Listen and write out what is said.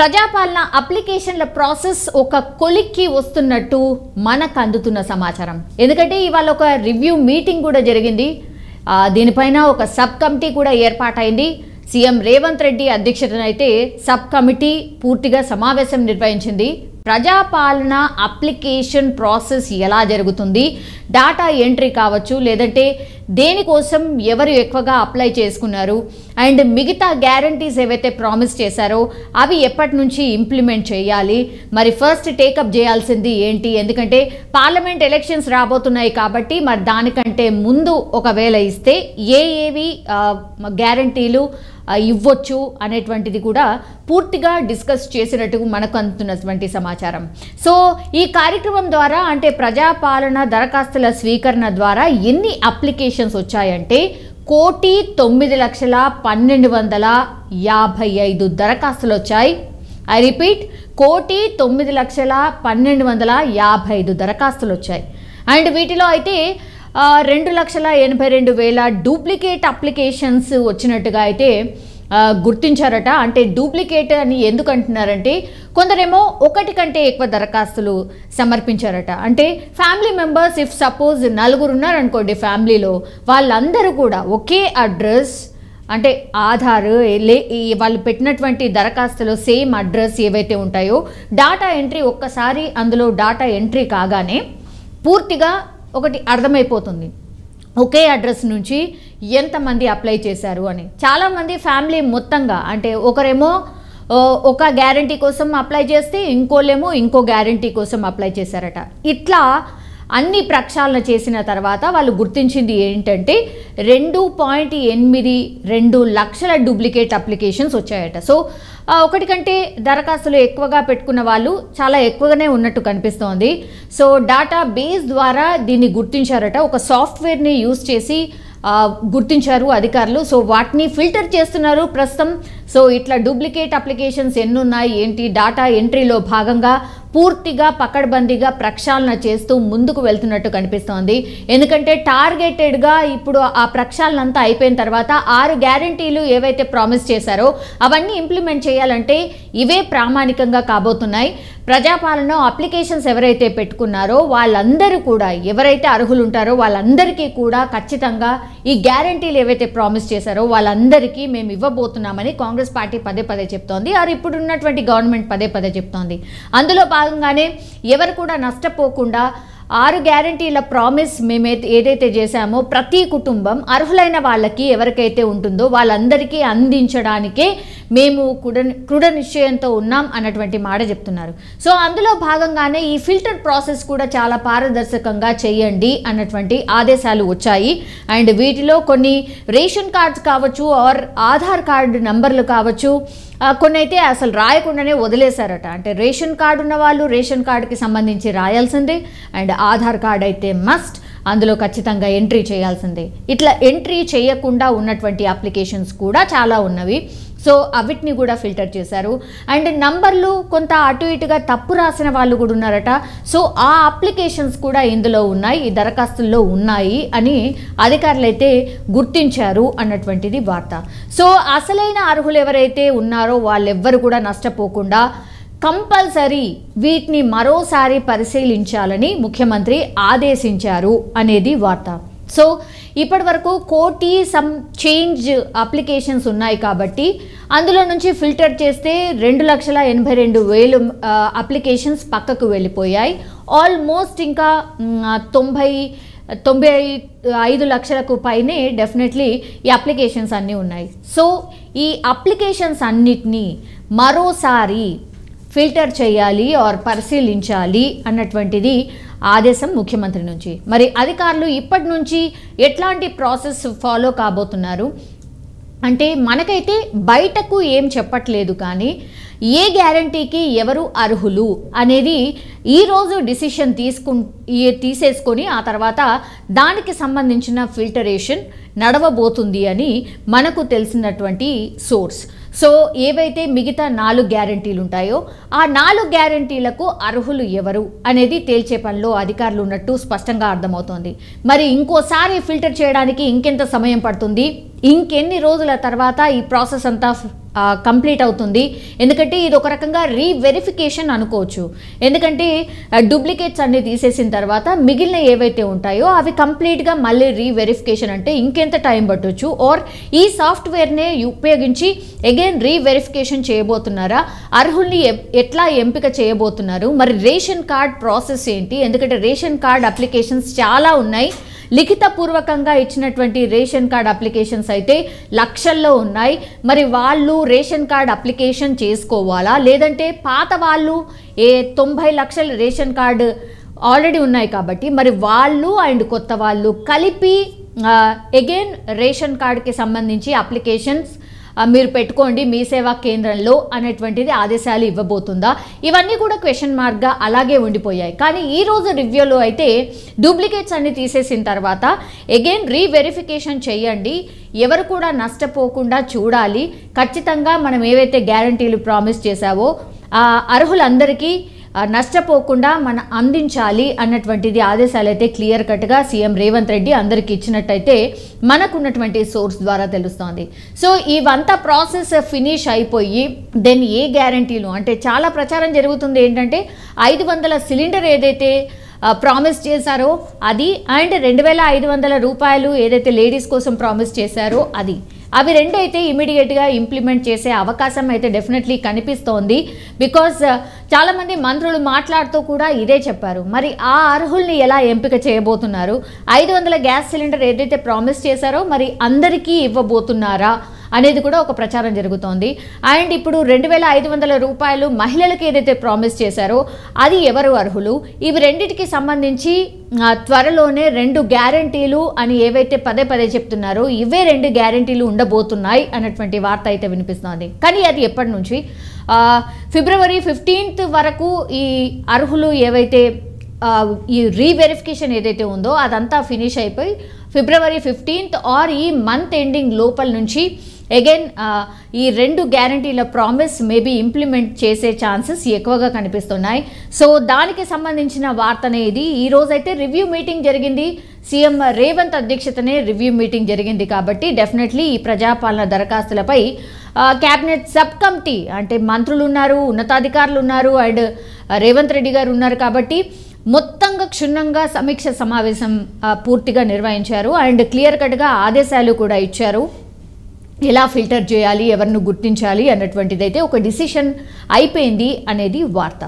ప్రజాపాలన అప్లికేషన్ల ప్రాసెస్ ఒక కొలిక్కి వస్తున్నట్టు మనకు అందుతున్న సమాచారం. ఎందుకంటే ఇవాళ ఒక రివ్యూ మీటింగ్ కూడా జరిగింది. దీనిపైన ఒక సబ్ కమిటీ కూడా ఏర్పాటైంది. సీఎం రేవంత్ రెడ్డి అధ్యక్షతన అయితే సబ్ కమిటీ పూర్తిగా సమావేశం నిర్వహించింది. ప్రజాపాలన అప్లికేషన్ ప్రాసెస్ ఎలా జరుగుతుంది, డాటా ఎంట్రీ కావచ్చు, లేదంటే దేనికోసం ఎవరు ఎక్కువగా అప్లై చేసుకున్నారు, అండ్ మిగతా గ్యారంటీస్ ఏవైతే ప్రామిస్ చేశారో అవి ఎప్పటి నుంచి ఇంప్లిమెంట్ చేయాలి, మరి ఫస్ట్ టేకప్ చేయాల్సింది ఏంటి, ఎందుకంటే పార్లమెంట్ ఎలక్షన్స్ రాబోతున్నాయి కాబట్టి మరి దానికంటే ముందు ఒకవేళ ఇస్తే ఏవి గ్యారంటీలు ఇవ్వచ్చు అనేటువంటిది కూడా పూర్తిగా డిస్కస్ చేసినట్టు మనకు అందుతున్నటువంటి సమాచారం. సో ఈ కార్యక్రమం ద్వారా అంటే ప్రజాపాలన దరఖాస్తుల స్వీకరణ ద్వారా ఎన్ని అప్లికేషన్స్ వచ్చాయంటే 1,09,12,155 దరఖాస్తులు వచ్చాయి. ఐ రిపీట్, 1,09,12,155 దరఖాస్తులు వచ్చాయి. అండ్ వీటిలో అయితే 2,82,000 డూప్లికేట్ అప్లికేషన్స్ వచ్చినట్టుగా అయితే గుర్తించారట. అంటే డూప్లికేట్ అని ఎందుకు అంటున్నారంటే కొందరేమో ఒకటి కంటే ఎక్కువ దరఖాస్తులు సమర్పించారట. అంటే ఫ్యామిలీ మెంబర్స్ ఇఫ్ సపోజ్ 4 ఉన్నారనుకోండి ఫ్యామిలీలో, వాళ్ళందరూ కూడా ఒకే అడ్రస్ అంటే ఆధార్ వాళ్ళు పెట్టినటువంటి దరఖాస్తులో సేమ్ అడ్రస్ ఏవైతే ఉంటాయో డాటా ఎంట్రీ ఒక్కసారి అందులో డాటా ఎంట్రీ కాగానే పూర్తిగా ఒకటి అర్థమైపోతుంది, ఒకే అడ్రస్ నుంచి ఎంతమంది అప్లై చేశారు అని. చాలామంది ఫ్యామిలీ మొత్తంగా అంటే ఒకరేమో ఒక గ్యారంటీ కోసం అప్లై చేస్తే ఇంకోళ్ళేమో ఇంకో గ్యారంటీ కోసం అప్లై చేశారట. ఇట్లా అన్ని ప్రక్షాళన చేసిన తర్వాత వాళ్ళు గుర్తించింది ఏంటంటే 2.82 లక్షల డూప్లికేట్ అప్లికేషన్స్ వచ్చాయట. సో ఒకటి కంటే దరఖాస్తులు ఎక్కువగా పెట్టుకున్న వాళ్ళు చాలా ఎక్కువగానే ఉన్నట్టు కనిపిస్తోంది. సో డాటా బేస్ ద్వారా దీన్ని గుర్తించారట. ఒక సాఫ్ట్వేర్ని యూజ్ చేసి గుర్తించారు అధికారులు. సో వాటిని ఫిల్టర్ చేస్తున్నారు ప్రస్తుతం. సో ఇట్లా డూప్లికేట్ అప్లికేషన్స్ ఎన్ని ఉన్నాయి ఏంటి, డాటా ఎంట్రీలో భాగంగా పూర్తిగా పకడ్బందీగా ప్రక్షాళన చేస్తూ ముందుకు వెళ్తున్నట్టు కనిపిస్తోంది. ఎందుకంటే టార్గెటెడ్గా ఇప్పుడు ఆ ప్రక్షాళన అంతా అయిపోయిన తర్వాత 6 గ్యారంటీలు ఏవైతే ప్రామిస్ చేశారో అవన్నీ ఇంప్లిమెంట్ చేయాలంటే ఇవే ప్రామాణికంగా కాబోతున్నాయి. ప్రజాపాలన అప్లికేషన్స్ ఎవరైతే పెట్టుకున్నారో వాళ్ళందరూ కూడా ఎవరైతే అర్హులు ఉంటారో వాళ్ళందరికీ కూడా ఖచ్చితంగా ఈ గ్యారంటీలు ఏవైతే ప్రామిస్ చేశారో వాళ్ళందరికీ మేము ఇవ్వబోతున్నామని కాంగ్రెస్ పార్టీ పదే పదే చెప్తోంది. ఇప్పుడు ఉన్నటువంటి గవర్నమెంట్ పదే పదే చెప్తోంది. అందులో భాగంగానే ఎవరు కూడా నష్టపోకుండా 6 గ్యారంటీల ప్రామిస్ మేము ఏదైతే చేశామో ప్రతి కుటుంబం అర్హులైన వాళ్ళకి ఎవరికైతే ఉంటుందో వాళ్ళందరికీ అందించడానికే మేము కృఢ నిశ్చయంతో ఉన్నాం అన్నటువంటి మాట చెప్తున్నారు. సో అందులో భాగంగానే ఈ ఫిల్టర్ ప్రాసెస్ కూడా చాలా పారదర్శకంగా చేయండి అన్నటువంటి ఆదేశాలు వచ్చాయి. అండ్ వీటిలో కొన్ని రేషన్ కార్డ్స్ కావచ్చు ఆర్ ఆధార్ కార్డు నంబర్లు కావచ్చు, కొన్ని అయితే అసలు రాయకుండానే వదిలేశారట. అంటే రేషన్ కార్డు ఉన్న వాళ్ళు రేషన్ కార్డుకి సంబంధించి రాయాల్సిందే, అండ్ ఆధార్ కార్డ్ అయితే మస్ట్, అందులో ఖచ్చితంగా ఎంట్రీ చేయాల్సిందే. ఇట్లా ఎంట్రీ చేయకుండా ఉన్నటువంటి అప్లికేషన్స్ కూడా చాలా ఉన్నవి. సో అవిటిని కూడా ఫిల్టర్ చేశారు. అండ్ నంబర్లు కొంత అటు ఇటుగా తప్పు రాసిన వాళ్ళు కూడా ఉన్నారట. సో ఆ అప్లికేషన్స్ కూడా ఇందులో ఉన్నాయి, ఈ దరఖాస్తుల్లో ఉన్నాయి అని అధికారులు అయితే గుర్తించారు అన్నటువంటిది వార్త. సో అసలైన అర్హులు ఎవరైతే ఉన్నారో వాళ్ళెవ్వరు కూడా నష్టపోకుండా కంపల్సరీ వీటిని మరోసారి పరిశీలించాలని ముఖ్యమంత్రి ఆదేశించారు అనేది వార్త. సో ఇప్పటి వరకు 1,00,000 సమ్ చేంజ్ అప్లికేషన్స్ ఉన్నాయి కాబట్టి అందులో నుంచి ఫిల్టర్ చేస్తే 2,82,000 అప్లికేషన్స్ పక్కకు వెళ్ళిపోయాయి. ఆల్మోస్ట్ ఇంకా 95 లక్షలకు పైనే డెఫినెట్లీ ఈ అప్లికేషన్స్ అన్నీ ఉన్నాయి. సో ఈ అప్లికేషన్స్ అన్నిటినీ మరోసారి ఫిల్టర్ చేయాలి ఆర్ పరిశీలించాలి అన్నటువంటిది ఆదేశం ముఖ్యమంత్రి నుంచి. మరి అధికారులు ఇప్పటి నుంచి ఎట్లాంటి ప్రాసెస్ ఫాలో కాబోతున్నారు అంటే మనకైతే బయటకు ఏం చెప్పట్లేదు, కానీ ఏ గ్యారంటీకి ఎవరు అర్హులు అనేది ఈరోజు డిసిషన్ తీసేసుకొని ఆ తర్వాత దానికి సంబంధించిన ఫిల్టరేషన్ నడవబోతుంది అని మనకు తెలిసినటువంటి సోర్స్. సో ఏవైతే మిగతా 4 గ్యారంటీలు ఉంటాయో ఆ 4 గ్యారంటీలకు అర్హులు ఎవరు అనేది తేల్చే పనిలో అధికారులు ఉన్నట్టు స్పష్టంగా అర్థమవుతోంది. మరి ఇంకోసారి ఫిల్టర్ చేయడానికి ఇంకెంత సమయం పడుతుంది, ఇంకెన్ని రోజుల తర్వాత ఈ ప్రాసెస్ అంతా కంప్లీట్ అవుతుంది? ఎందుకంటే ఇది ఒక రకంగా రీవెరిఫికేషన్ అనుకోవచ్చు. ఎందుకంటే డూప్లికేట్స్ అన్ని తీసేసిన తర్వాత మిగిలిన ఏవైతే ఉంటాయో అవి కంప్లీట్గా మళ్ళీ రీవెరిఫికేషన్ అంటే ఇంకెంత టైం పట్టొచ్చు, ఆర్ ఈ సాఫ్ట్వేర్నే ఉపయోగించి అగైన్ రీవెరిఫికేషన్ చేయబోతున్నారా, అర్హుల్ని ఎట్లా ఎంపిక చేయబోతున్నారు, మరి రేషన్ కార్డ్ ప్రాసెస్ ఏంటి? ఎందుకంటే రేషన్ కార్డ్ అప్లికేషన్స్ చాలా ఉన్నాయి. లిఖితపూర్వకంగా ఇచ్చినటువంటి రేషన్ కార్డ్ అప్లికేషన్స్ అయితే లక్షల్లో ఉన్నాయి. మరి వాళ్ళు రేషన్ కార్డ్ అప్లికేషన్ చేసుకోవాలా, లేదంటే పాత వాళ్ళు 90 లక్షల రేషన్ కార్డు ఆల్రెడీ ఉన్నాయి కాబట్టి మరి వాళ్ళు అండ్ కొత్త వాళ్ళు కలిపి అగైన్ రేషన్ కార్డ్కి సంబంధించి అప్లికేషన్స్ మీరు పెట్టుకోండి మీ సేవా కేంద్రంలో అనేటువంటిది ఆదేశాలు ఇవ్వబోతుందా? ఇవన్నీ కూడా క్వశ్చన్ మార్క్గా అలాగే ఉండిపోయాయి. కానీ ఈరోజు రివ్యూలో అయితే డూప్లికేట్స్ అన్ని తీసేసిన తర్వాత అగైన్ రీవెరిఫికేషన్ చేయండి, ఎవరు కూడా నష్టపోకుండా చూడాలి, ఖచ్చితంగా మనం ఏవైతే గ్యారంటీలు ప్రామిస్ చేశావో అర్హులందరికీ నష్టపోకుండా మనం అందించాలి అన్నటువంటిది ఆదేశాలు అయితే క్లియర్ కట్గా సీఎం రేవంత్ రెడ్డి అందరికీ ఇచ్చినట్టయితే మనకున్నటువంటి సోర్స్ ద్వారా తెలుస్తోంది. సో ఇవంతా ప్రాసెస్ ఫినిష్ అయిపోయి దెన్ ఏ గ్యారంటీలు అంటే చాలా ప్రచారం జరుగుతుంది ఏంటంటే 500 సిలిండర్ ఏదైతే ప్రామిస్ చేశారో అది అండ్ 2500 రూపాయలు ఏదైతే లేడీస్ కోసం ప్రామిస్ చేశారో అది, అవి రెండు అయితే ఇమీడియట్గా ఇంప్లిమెంట్ చేసే అవకాశం అయితే డెఫినెట్లీ కనిపిస్తోంది. బికాజ్ చాలామంది మంత్రులు మాట్లాడుతూ కూడా ఇదే చెప్పారు. మరి ఆ అర్హుల్ని ఎలా ఎంపిక చేయబోతున్నారు? 500 గ్యాస్ సిలిండర్ ఏదైతే ప్రామిస్ చేశారో మరి అందరికీ ఇవ్వబోతున్నారా అనేది కూడా ఒక ప్రచారం జరుగుతోంది. అండ్ ఇప్పుడు 2500 రూపాయలు మహిళలకు ఏదైతే ప్రామిస్ చేశారో అది ఎవరు అర్హులు? ఇవి రెండింటికి సంబంధించి త్వరలోనే 2 గ్యారంటీలు అని ఏవైతే పదే పదే చెప్తున్నారో ఇవే 2 గ్యారంటీలు ఉండబోతున్నాయి అన్నటువంటి వార్త అయితే వినిపిస్తోంది. కానీ అది ఎప్పటి నుంచి? ఫిబ్రవరి 15th వరకు ఈ అర్హులు ఏవైతే ఈ రీవెరిఫికేషన్ ఏదైతే ఉందో అదంతా ఫినిష్ అయిపోయి ఫిబ్రవరి 15th ఆర్ ఈ మంత్ ఎండింగ్ లోపల నుంచి అగైన్ ఈ 2 గ్యారంటీల ప్రామిస్ మేబీ ఇంప్లిమెంట్ చేసే ఛాన్సెస్ ఎక్కువగా కనిపిస్తున్నాయి. సో దానికి సంబంధించిన వార్తనే ఇది. ఈ రోజైతే రివ్యూ మీటింగ్ జరిగింది, సీఎం రేవంత్ అధ్యక్షతనే రివ్యూ మీటింగ్ జరిగింది. కాబట్టి డెఫినెట్లీ ఈ ప్రజాపాలన దరఖాస్తులపై క్యాబినెట్ సబ్ కమిటీ అంటే మంత్రులు ఉన్నారు, ఉన్నతాధికారులు ఉన్నారు అండ్ రేవంత్ రెడ్డి గారు ఉన్నారు. కాబట్టి మొత్తంగా క్షుణ్ణంగా సమీక్ష సమావేశం పూర్తిగా నిర్వహించారు అండ్ క్లియర్ కట్గా ఆదేశాలు కూడా ఇచ్చారు. ఎలా ఫిల్టర్ చేయాలి, ఎవరిని గుర్తించాలి అన్నటువంటిదైతే ఒక డిసిషన్ అయిపోయింది అనేది వార్త.